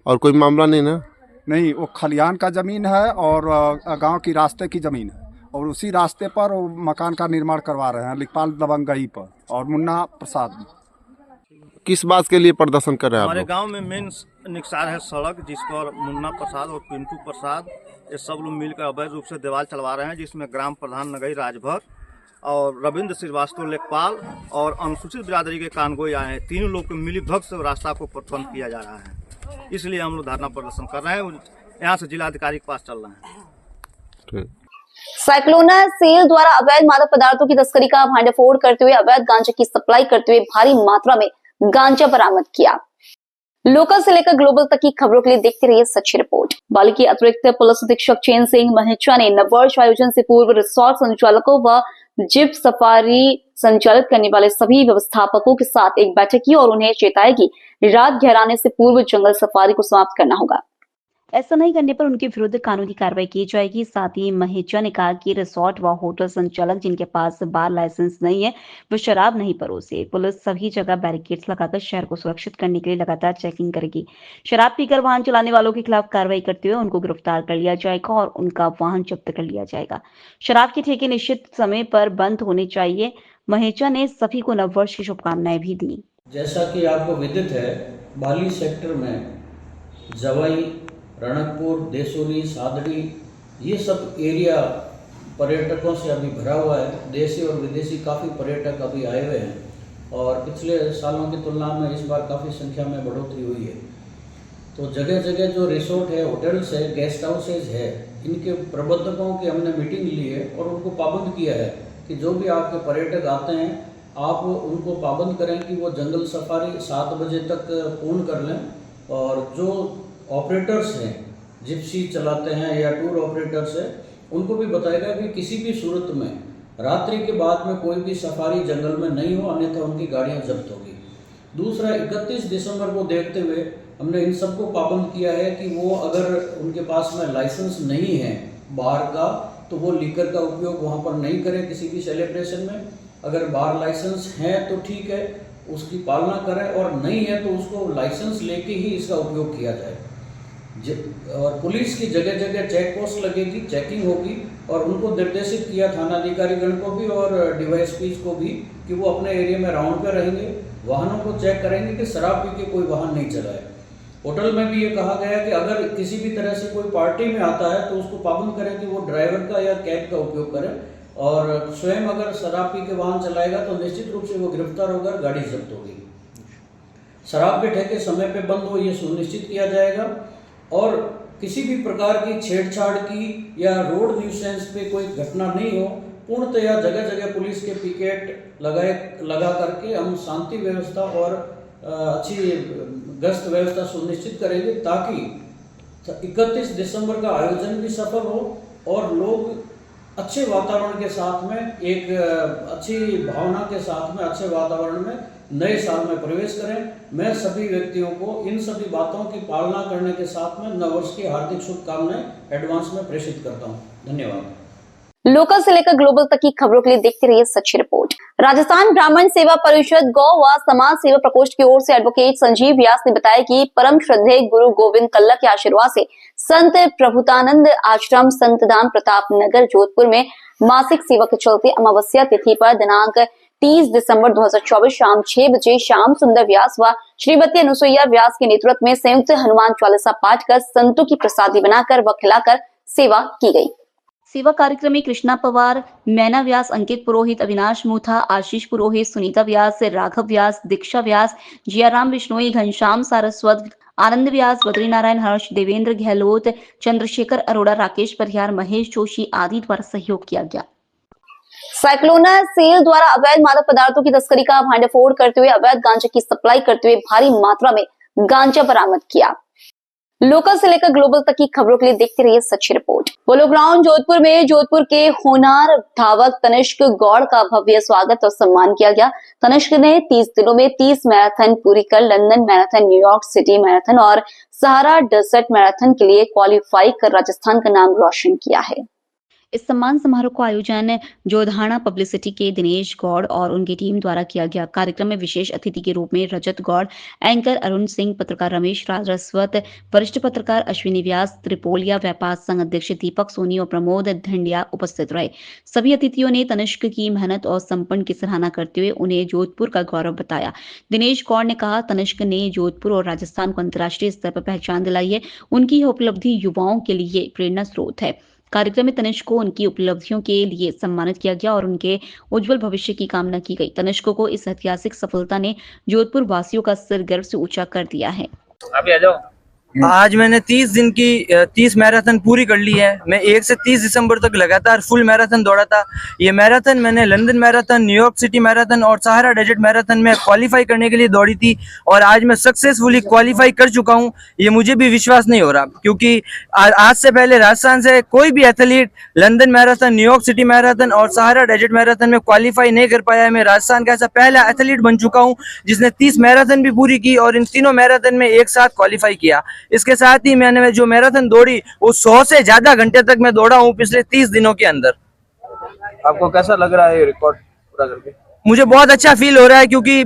और कोई मामला नहीं ना? नहीं, वो खलियान का जमीन है और गांव की रास्ते की जमीन है, और उसी रास्ते पर वो मकान का निर्माण करवा रहे हैं लेखपाल दबंगई पर और मुन्ना प्रसाद। किस बात के लिए प्रदर्शन कर रहे हैं? हमारे गांव में मेन निकसार है सड़क, जिस पर मुन्ना प्रसाद और पिंटू प्रसाद ये सब लोग मिलकर अवैध रूप से दीवार चलवा रहे हैं, जिसमें ग्राम प्रधान नगई राजभर और रविंद्र श्रीवास्तव लेखपाल और अनुसूचित बिरादरी के कानगोई आए हैं। तीनों लोग को मिलीभगत से रास्ता को बंद किया जा रहा है। इसलिए हम लोग धरना प्रदर्शन कर रहे हैं। यहाँ से जिलाधिकारी के पास चल रहे हैं। साइक्लोनर सेल द्वारा अवैध मादक पदार्थों की तस्करी का भांडाफोड़ करते हुए अवैध गांजा की सप्लाई करते हुए भारी मात्रा में गांजा बरामद किया। लोकल से लेकर ग्लोबल तक की खबरों के लिए देखते रहिए सच्ची रिपोर्ट। बाली के अतिरिक्त पुलिस अधीक्षक चैन सिंह महिचा ने नववर्ष आयोजन से पूर्व रिसोर्ट संचालकों व जिप सफारी संचालित करने वाले सभी व्यवस्थापकों के साथ एक बैठक की और उन्हें चेताया कि रात गहराने से पूर्व जंगल सफारी को समाप्त करना होगा। ऐसा नहीं करने पर उनके विरुद्ध कानूनी कार्रवाई की जाएगी। साथ ही महिचा ने कहा कि रिसोर्ट व होटल संचालक जिनके पास बार लाइसेंस नहीं है वो शराब नहीं परोसे। पुलिस सभी जगह बैरिकेड्स लगाकर शहर को सुरक्षित करने के लिए लगातार चेकिंग करेगी। शराब पीकर वाहन चलाने वालों के खिलाफ कार्रवाई करते हुए उनको गिरफ्तार कर लिया जाएगा और उनका वाहन जब्त कर लिया जाएगा। शराब के ठेके निश्चित समय पर बंद होने चाहिए। महिचा ने सभी को नववर्ष की शुभकामनाएं भी दी। जैसा कि आपको विदित है, बाली सेक्टर में जवाई, रणकपुर, देसोली, सादड़ी ये सब एरिया पर्यटकों से अभी भरा हुआ है। देशी और विदेशी काफ़ी पर्यटक अभी आए हुए हैं और पिछले सालों की तुलना में इस बार काफ़ी संख्या में बढ़ोतरी हुई है। तो जगह जगह जो रिसोर्ट है, होटल्स है, गेस्ट हाउसेज है, इनके प्रबंधकों की हमने मीटिंग ली है और उनको पाबंद किया है कि जो भी आपके पर्यटक आते हैं आप उनको पाबंद करें कि वो जंगल सफारी 7 बजे तक पूर्ण कर लें। और जो ऑपरेटर्स हैं, जिप्सी चलाते हैं या टूर ऑपरेटर्स हैं, उनको भी बताएगा कि किसी भी सूरत में रात्रि के बाद में कोई भी सफारी जंगल में नहीं हो, अन्यथा उनकी गाड़ियां जब्त होगी। दूसरा, 31 दिसंबर को देखते हुए हमने इन सबको पाबंद किया है कि वो अगर उनके पास में लाइसेंस नहीं है बार का, तो वो लीकर का उपयोग वहाँ पर नहीं करें किसी भी सेलिब्रेशन में। अगर बार लाइसेंस है तो ठीक है, उसकी पालना करें, और नहीं है तो उसको लाइसेंस लेके ही इसका उपयोग किया जाए। और पुलिस की जगह जगह चेक पोस्ट लगेगी, चेकिंग होगी और उनको निर्देशित किया थानाधिकारीगण को भी और डीवाईएसपीज को भी कि वो अपने एरिया में राउंड पे रहेंगे, वाहनों को चेक करेंगे कि शराब पी के कोई वाहन नहीं चलाए। होटल में भी ये कहा गया कि अगर किसी भी तरह से कोई पार्टी में आता है तो उसको पाबंद करें कि वो ड्राइवर का या कैब का उपयोग करें, और स्वयं अगर शराब पी के वाहन चलाएगा तो निश्चित रूप से वो गिरफ्तार होकर गाड़ी जब्त होगी। शराब के ठेके समय पे बंद हो ये सुनिश्चित किया जाएगा और किसी भी प्रकार की छेड़छाड़ की या रोड न्यूसेंस पे कोई घटना नहीं हो। पूर्णतया जगह जगह पुलिस के पिकेट लगा करके हम शांति व्यवस्था और अच्छी गश्त व्यवस्था सुनिश्चित करेंगे ताकि 31 दिसंबर का आयोजन भी सफल हो और लोग अच्छे वातावरण के साथ में एक अच्छी भावना के साथ में अच्छे वातावरण में नए साल में प्रवेश करें। मैं सभी व्यक्तियों को इन सभी बातों की पालना करने के साथ में नववर्ष की हार्दिक शुभकामनाएं एडवांस में प्रेषित करता हूं। धन्यवाद। लोकल से लेकर ग्लोबल तक की खबरों के लिए देखते रहिए सच्ची रिपोर्ट। राजस्थान ब्राह्मण सेवा परिषद गौ व समाज सेवा प्रकोष्ठ की ओर से एडवोकेट संजीव व्यास ने बताया कि परम श्रद्धेय गुरु गोविंद कल्ला के आशीर्वाद से संत प्रभुतानंद आश्रम संत धाम प्रताप नगर जोधपुर में मासिक सेवा के चलते अमावस्या तिथि पर दिनांक 30 दिसंबर 2024 शाम 6 बजे श्याम सुंदर व्यास व श्रीमती अनुसुईया व्यास के नेतृत्व में संयुक्त हनुमान चालीसा पाठ कर संतों की प्रसादी बनाकर व खिलाकर सेवा की गई। सेवा कार्यक्रम में कृष्णा पवार, मैना व्यास, अंकित पुरोहित, अविनाश मूथा, आशीष पुरोहित, सुनीता व्यास, राघव व्यास, दीक्षा व्यास, जियाराम बिश्नोई, घनश्याम सारस्वत, आनंद व्यास, बद्रीनारायण हर्ष, देवेंद्र गहलोत, चंद्रशेखर अरोड़ा, राकेश परिहार, महेश जोशी आदि द्वारा सहयोग किया गया। साइक्लोनर सेल द्वारा अवैध मादक पदार्थों की तस्करी का भांडाफोड़ करते हुए अवैध गांजा की सप्लाई करते हुए भारी मात्रा में गांजा बरामद किया। लोकल से लेकर ग्लोबल तक की खबरों के लिए देखते रहिए सच्ची रिपोर्ट। पोलो ग्राउंड जोधपुर में जोधपुर के होनार धावक तनिष्क गौड़ का भव्य स्वागत और सम्मान किया गया। तनिष्क ने 30 दिनों में 30 मैराथन पूरी कर London marathon, New York city marathon और सहारा डेजर्ट मैराथन के लिए क्वालिफाई कर राजस्थान का नाम रोशन किया है। इस सम्मान समारोह का आयोजन जोधाना पब्लिसिटी के दिनेश गौड़ और उनकी टीम द्वारा किया गया। कार्यक्रम में विशेष अतिथि के रूप में रजत गौड़, एंकर अरुण सिंह, पत्रकार रमेश राजस्वत, वरिष्ठ पत्रकार अश्विनी व्यास, त्रिपोलिया व्यापार संघ अध्यक्ष दीपक सोनी और प्रमोद धंडिया उपस्थित रहे। सभी अतिथियों ने तनिष्क की मेहनत और समर्पण की सराहना करते हुए उन्हें जोधपुर का गौरव बताया। दिनेश गौड़ ने कहा, तनिष्क ने जोधपुर और राजस्थान को अंतर्राष्ट्रीय स्तर पर पहचान दिलाई है। उनकी यह उपलब्धि युवाओं के लिए प्रेरणा स्रोत है। कार्यक्रम में तनिष्क को उनकी उपलब्धियों के लिए सम्मानित किया गया और उनके उज्जवल भविष्य की कामना की गई। तनिष्क को इस ऐतिहासिक सफलता ने जोधपुर वासियों का सिर गर्व से ऊंचा कर दिया है। अभी आ जाओ। आज मैंने 30 दिन की 30 मैराथन पूरी कर ली है। मैं 1 से 30 दिसंबर तक लगातार फुल मैराथन दौड़ा था। ये मैराथन मैंने London marathon, New York city marathon और सहारा डेजर्ट मैराथन में क्वालिफाई करने के लिए दौड़ी थी और आज मैं सक्सेसफुली क्वालिफाई कर चुका हूँ। ये मुझे भी विश्वास नहीं हो रहा क्योंकि आज से पहले राजस्थान से कोई भी athlete London marathon, New York city marathon और सहारा डेजर्ट मैराथन में क्वालिफाई नहीं कर पाया है। मैं राजस्थान का ऐसा पहला एथलीट बन चुका हूँ जिसने 30 मैराथन भी पूरी की और इन तीनों मैराथन में एक साथ क्वालिफाई किया। इसके साथ ही मैंने जो मैराथन दौड़ी वो 100 से ज्यादा घंटे तक मैं दौड़ा हूँ पिछले 30 दिनों के अंदर। आपको कैसा लग रहा है ये रिकॉर्ड पूरा करके? मुझे बहुत अच्छा फील हो रहा है क्योंकि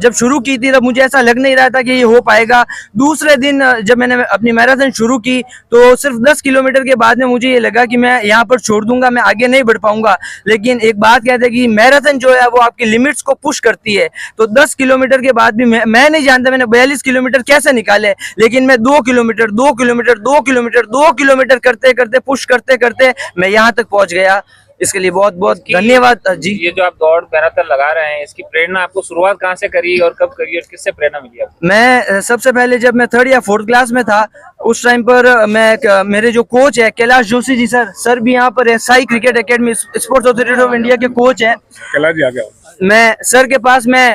जब शुरू की थी तब मुझे ऐसा लग नहीं रहा था कि ये हो पाएगा। दूसरे दिन जब मैंने अपनी मैराथन शुरू की तो सिर्फ 10 किलोमीटर के बाद में मुझे ये लगा कि मैं यहाँ पर छोड़ दूंगा, मैं आगे नहीं बढ़ पाऊंगा। लेकिन एक बात कहते हैं कि मैराथन जो है वो आपकी लिमिट्स को पुश करती है। तो 10 किलोमीटर के बाद भी मैं नहीं जानता मैंने 42 किलोमीटर कैसे निकाले, लेकिन मैं 2 किलोमीटर 2 किलोमीटर 2 किलोमीटर 2 किलोमीटर करते करते पुश करते करते मैं यहाँ तक पहुँच गया। इसके लिए बहुत बहुत धन्यवाद जी। ये जो आप दौड़ मैराथन लगा रहे हैं इसकी प्रेरणा आपको शुरुआत कहाँ से करी और कब करी और किससे प्रेरणा मिली आपको? मैं सबसे पहले जब मैं 3rd या 4th क्लास में था उस टाइम पर मेरे जो कोच है कैलाश जोशी जी सर भी यहाँ पर है, Sai cricket academy sports authority of India के कोच हैं। कैलाश जी आ गया। मैं सर के पास मैं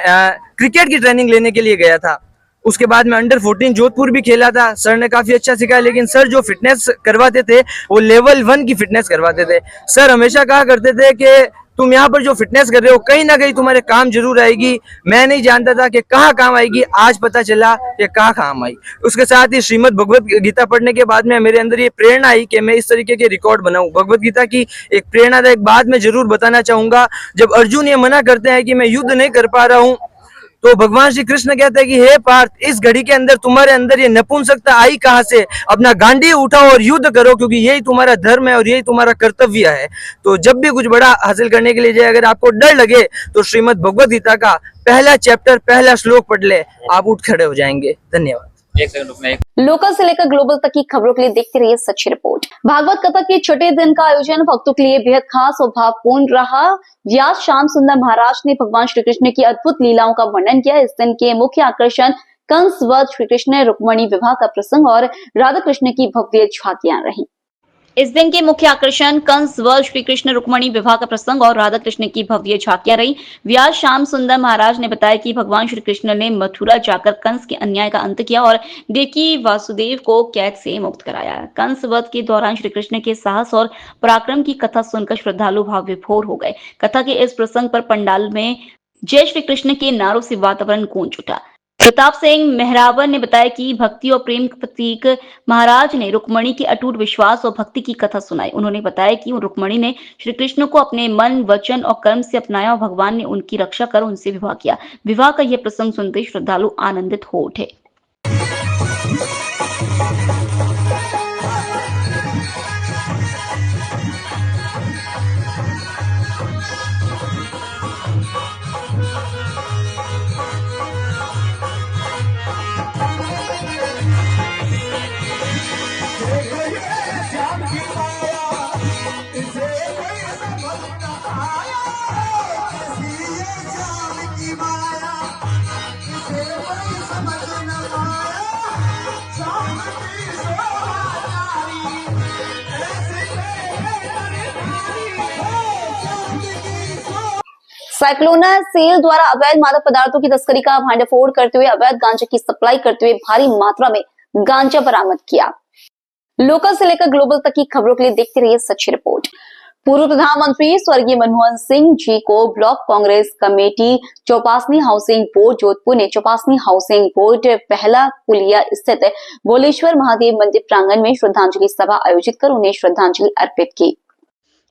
क्रिकेट की ट्रेनिंग लेने के लिए गया था। उसके बाद मैं अंडर 14 जोधपुर भी खेला था। सर ने काफी अच्छा सिखाया, लेकिन सर जो फिटनेस करवाते थे वो लेवल 1 की फिटनेस करवाते थे। सर हमेशा कहा करते थे कि तुम यहाँ पर जो फिटनेस कर रहे हो कहीं ना कहीं तुम्हारे काम जरूर आएगी। मैं नहीं जानता था कि कहाँ काम आएगी, आज पता चला कि कहाँ काम आई। उसके साथ ही श्रीमद् भगवत गीता पढ़ने के बाद में मेरे अंदर ये प्रेरणा आई कि मैं इस तरीके के रिकॉर्ड बनाऊं। भगवत गीता की एक प्रेरणादायक बात मैं जरूर बताना चाहूंगा। जब अर्जुन ये मना करते हैं कि मैं युद्ध नहीं कर पा रहा हूँ तो भगवान श्री कृष्ण कहते हैं कि हे पार्थ, इस घड़ी के अंदर तुम्हारे अंदर ये नपुंसकता आई कहाँ से? अपना गांडी उठाओ और युद्ध करो, क्योंकि यही तुम्हारा धर्म है और यही तुम्हारा कर्तव्य है। तो जब भी कुछ बड़ा हासिल करने के लिए जाए, अगर आपको डर लगे तो श्रीमद् भगवत गीता का पहला चैप्टर, पहला श्लोक पढ़ ले, आप उठ खड़े हो जाएंगे। धन्यवाद। एक सेकंड रुकना एक लोकल से लेकर ग्लोबल तक की खबरों के लिए देखते रहिए सच्ची रिपोर्ट। भागवत कथा के छठे दिन का आयोजन भक्तों के लिए बेहद खास और भावपूर्ण रहा। व्यास श्याम सुंदर महाराज ने भगवान श्री कृष्ण की अद्भुत लीलाओं का वर्णन किया। इस दिन के मुख्य आकर्षण कंस वध, श्री कृष्ण रुक्मणी विवाह का प्रसंग और राधा कृष्ण की भव्य झांकियां रही। इस दिन के मुख्य आकर्षण कंस वध, श्री कृष्ण रुक्मणी विवाह का प्रसंग और राधा कृष्ण की भव्य झांकियां रही। व्यास श्याम सुंदर महाराज ने बताया कि भगवान श्री कृष्ण ने मथुरा जाकर कंस के अन्याय का अंत किया और देवकी वासुदेव को कैद से मुक्त कराया। कंस वध के दौरान श्री कृष्ण के साहस और पराक्रम की कथा सुनकर श्रद्धालु भाव विभोर हो गए। कथा के इस प्रसंग पर पंडाल में जय श्री कृष्ण के नारों से वातावरण गूंज उठा। प्रताप सिंह मेहरावन ने बताया कि भक्ति और प्रेम के प्रतीक महाराज ने रुक्मणी के अटूट विश्वास और भक्ति की कथा सुनाई। उन्होंने बताया कि रुक्मणी ने श्री कृष्ण को अपने मन, वचन और कर्म से अपनाया और भगवान ने उनकी रक्षा कर उनसे विवाह किया। विवाह का यह प्रसंग सुनते श्रद्धालु आनंदित हो उठे। साइक्लोनर सेल द्वारा अवैध मादक पदार्थों की तस्करी का भांडाफोड़ करते हुए अवैध गांजा की सप्लाई करते हुए भारी मात्रा में गांजा बरामद किया। लोकल से लेकर ग्लोबल तक की खबरों के लिए देखते रहिए सच्ची रिपोर्ट। पूर्व प्रधानमंत्री स्वर्गीय मनमोहन सिंह जी को block Congress committee Chaupasni housing board Jodhpur ने चौपासनी हाउसिंग बोर्ड पहला पुलिया स्थित बोलेश्वर महादेव मंदिर प्रांगण में श्रद्धांजलि सभा आयोजित कर उन्हें श्रद्धांजलि अर्पित की।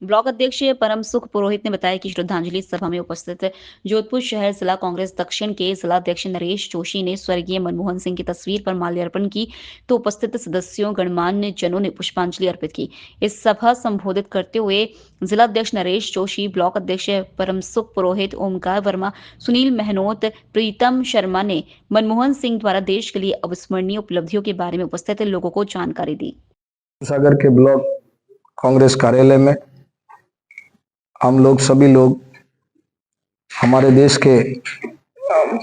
ब्लॉक अध्यक्ष परम सुख पुरोहित ने बताया कि श्रद्धांजलि सभा में उपस्थित जोधपुर शहर जिला कांग्रेस दक्षिण के जिला अध्यक्ष नरेश जोशी ने स्वर्गीय मनमोहन सिंह की तस्वीर पर माल्यार्पण की तो उपस्थित सदस्यों गणमान्य जनों ने पुष्पांजलि अर्पित की। इस सभा संबोधित करते हुए जिला अध्यक्ष नरेश जोशी, ब्लॉक अध्यक्ष परम सुख पुरोहित, ओमकार वर्मा, सुनील मेहनोत, प्रीतम शर्मा ने मनमोहन सिंह द्वारा देश के लिए अविस्मरणीय उपलब्धियों के बारे में उपस्थित लोगों को जानकारी दी। सागर के ब्लॉक कांग्रेस कार्यालय में हम लोग सभी लोग हमारे देश के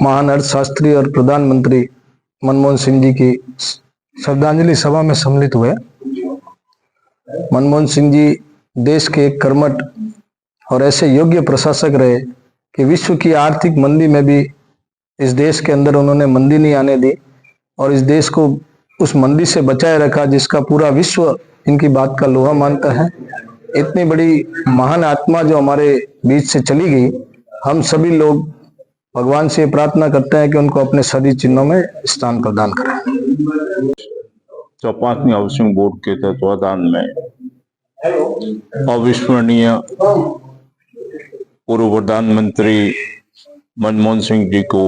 महान अर्थशास्त्री और प्रधानमंत्री मनमोहन सिंह जी की श्रद्धांजलि सभा में सम्मिलित हुए। मनमोहन सिंह जी देश के एक कर्मठ और ऐसे योग्य प्रशासक रहे कि विश्व की आर्थिक मंदी में भी इस देश के अंदर उन्होंने मंदी नहीं आने दी और इस देश को उस मंदी से बचाए रखा जिसका पूरा विश्व इनकी बात का लोहा मानता है। इतनी बड़ी महान आत्मा जो हमारे बीच से चली गई, हम सभी लोग भगवान से प्रार्थना करते हैं कि उनको अपने सदी चिन्हों में स्थान प्रदान करें। चौपासनी हाउसिंग बोर्ड के तत्वाधान में अविस्मरणीय पूर्व प्रधानमंत्री मनमोहन सिंह जी को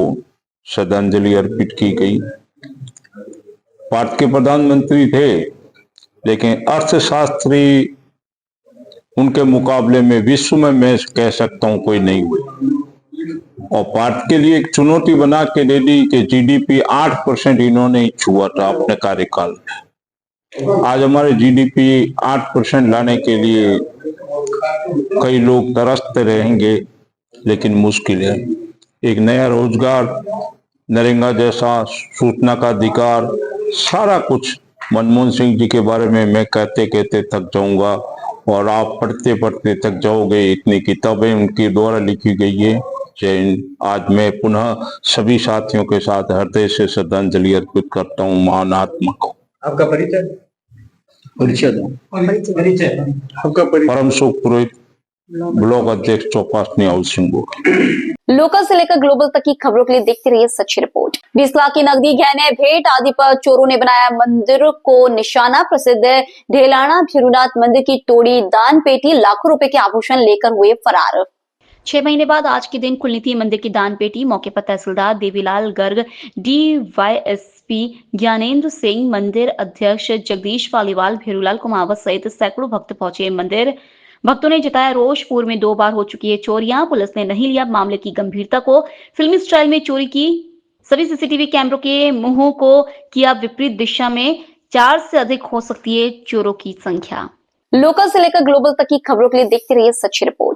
श्रद्धांजलि अर्पित की गई। भारत के प्रधानमंत्री थे, लेकिन अर्थशास्त्री उनके मुकाबले में विश्व में मैं कह सकता हूं कोई नहीं हुए और भारत के लिए एक चुनौती बना के दे दी कि जीडीपी 8% इन्होंने छुआ था अपने कार्यकाल में। आज हमारे जीडीपी 8% लाने के लिए कई लोग तरसते रहेंगे, लेकिन मुश्किल है। एक नया रोजगार, नरेगा जैसा, सूचना का अधिकार, सारा कुछ मनमोहन सिंह जी के बारे में मैं कहते कहते थक जाऊंगा और आप पढ़ते पढ़ते थक जाओगे। इतनी किताबें उनके द्वारा लिखी गई है। जय हिंद। आज मैं पुनः सभी साथियों के साथ हृदय से श्रद्धांजलि अर्पित करता हूँ महान आत्मा को। आपका परिचय आपका परम सुख पुरोहित, ब्लॉक अध्यक्ष चौपासनी हाउसिंग बोर्ड। लोकल से लेकर ग्लोबल तक की खबरों के लिए देखते रहिए सच्ची रिपोर्ट। 20 लाख की नकदी, गहने, भेंट आदि पर चोरों ने बनाया मंदिर को निशाना। प्रसिद्ध ढेलाना भीरुनाथ मंदिर की तोड़ी दान पेटी, लाखों रुपए के आभूषण लेकर हुए फरार। 6 महीने बाद आज के दिन खुलनी थी मंदिर की दान पेटी। मौके पर तहसीलदार देवीलाल गर्ग, DYSP ज्ञानेंद्र सिंह, मंदिर अध्यक्ष जगदीश पालीवाल, भीरूलाल कुमावत सहित सैकड़ों भक्त पहुंचे मंदिर। भक्तों ने जताया रोष। पूर्व में 2 बार हो चुकी है चोरियां, पुलिस ने नहीं लिया मामले की गंभीरता को। फिल्मी स्टाइल में चोरी की सभी सीसीटीवी कैमरों के मुंहों को किया विपरीत दिशा में। 4 से अधिक हो सकती है चोरों की संख्या। लोकल से लेकर ग्लोबल तक की खबरों के लिए देखते रहिए सच्ची रिपोर्ट।